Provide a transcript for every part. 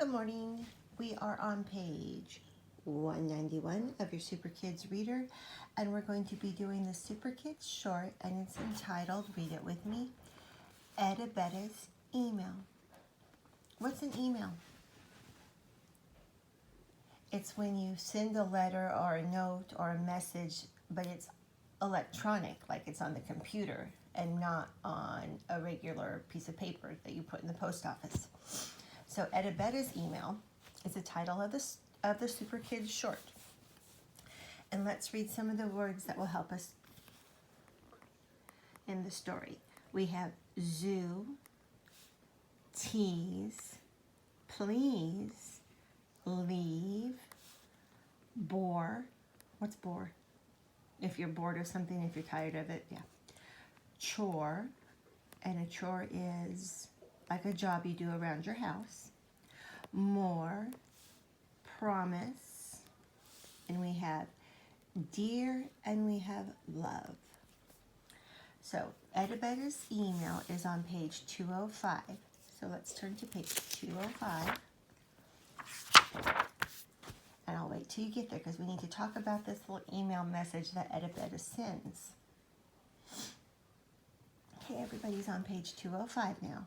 Good morning. We are on page 191 of your Super Kids Reader, and we're going to be doing the Super Kids short, and it's entitled, read it with me, Ettabetta's Email. What's an email? It's when you send a letter or a note or a message, but it's electronic, like it's on the computer and not on a regular piece of paper that you put in the post office. So Ettabetta's Email is the title of the Super Kids short. And let's read some of the words that will help us in the story. We have zoo, tease, please, leave, bore. What's bore? If you're bored of something, if you're tired of it, yeah. Chore, and a chore is like a job you do around your house. More, promise, and we have dear, and we have love. So Ettabetta's Email is on page 205. So let's turn to page 205. And I'll wait till you get there because we need to talk about this little email message that Ettabetta sends. Okay, everybody's on page 205 now.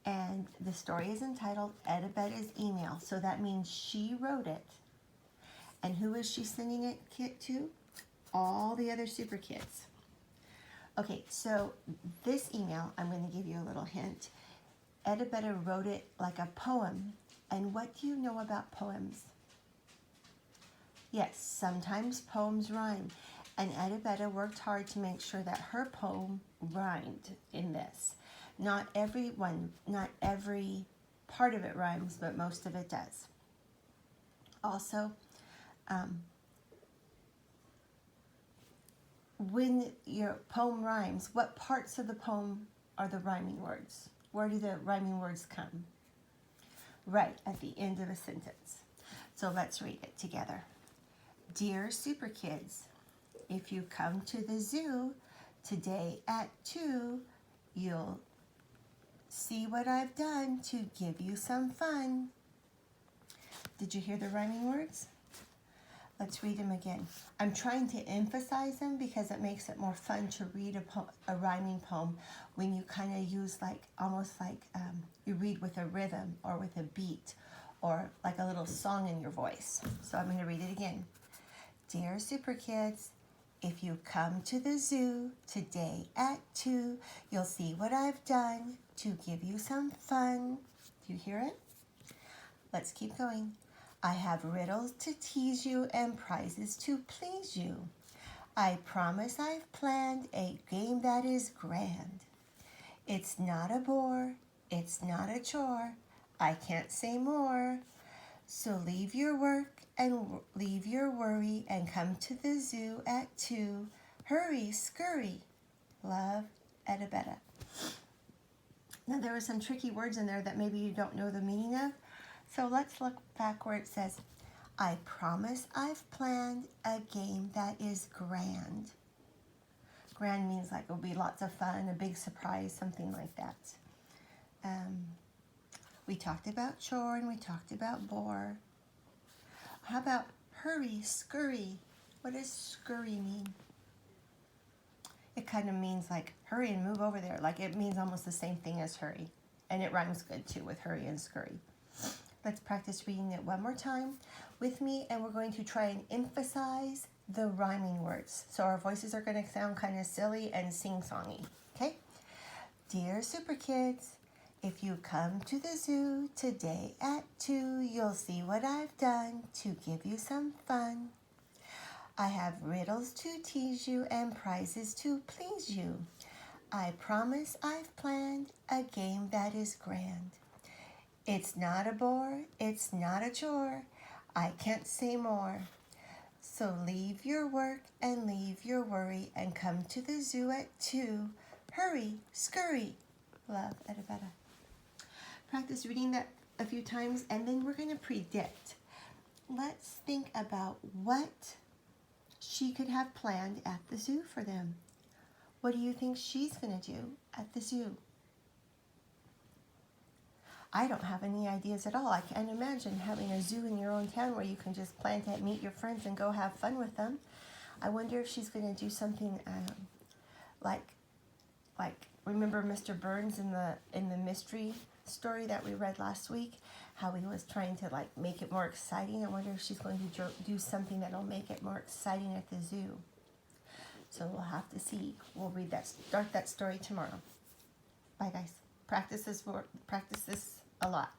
And the story is entitled Ettabetta's Email. So that means she wrote it. And who is she sending it to? All the other Super Kids. Okay, so this email, I'm going to give you a little hint. Ettabetta wrote it like a poem. And what do you know about poems? Yes, sometimes poems rhyme. And Ettabetta worked hard to make sure that her poem rhymed in this. Not every part of it rhymes, but most of it does. Also, when your poem rhymes, what parts of the poem are the rhyming words? Where do the rhyming words come? Right at the end of a sentence. So let's read it together. Dear Super Kids, if you come to the zoo today at 2, you'll see what I've done to give you some fun. Did you hear the rhyming words? Let's read them again. I'm trying to emphasize them because it makes it more fun to read a rhyming poem when you kind of use almost like you read with a rhythm or with a beat or like a little song in your voice. So I'm going to read it again. Dear Super Kids, if you come to the zoo today at 2, you'll see what I've done to give you some fun. Do you hear it? Let's keep going. I have riddles to tease you and prizes to please you. I promise I've planned a game that is grand. It's not a bore, it's not a chore. I can't say more. So leave your work and leave your worry and come to the zoo at 2. Hurry, scurry. Love, Ettabetta. Now there are some tricky words in there that maybe you don't know the meaning of. So let's look back where it says, I promise I've planned a game that is grand. Grand means like it'll be lots of fun, a big surprise, something like that. We talked about chore and we talked about bore. How about hurry, scurry? What does scurry mean? It kind of means like hurry and move over there. Like it means almost the same thing as hurry. And it rhymes good too with hurry and scurry. Let's practice reading it one more time with me, and we're going to try and emphasize the rhyming words. So our voices are going to sound kind of silly and sing-songy, okay? Dear Super Kids, if you come to the zoo today at 2, you'll see what I've done to give you some fun. I have riddles to tease you and prizes to please you. I promise I've planned a game that is grand. It's not a bore, it's not a chore. I can't say more. So leave your work and leave your worry and come to the zoo at 2. Hurry, scurry. Love, Ettabetta. Practice reading that a few times and then we're going to predict. Let's think about what she could have planned at the zoo for them. What do you think she's going to do at the zoo? I don't have any ideas at all. I can't imagine having a zoo in your own town where you can just plan to meet your friends and go have fun with them. I wonder if she's going to do something like remember Mr. Burns in the mystery story that we read last week, how he was trying to like make it more exciting. I wonder if she's going to do something that'll make it more exciting at the zoo. So we'll have to see. We'll start that story tomorrow. Bye guys. Practice this a lot.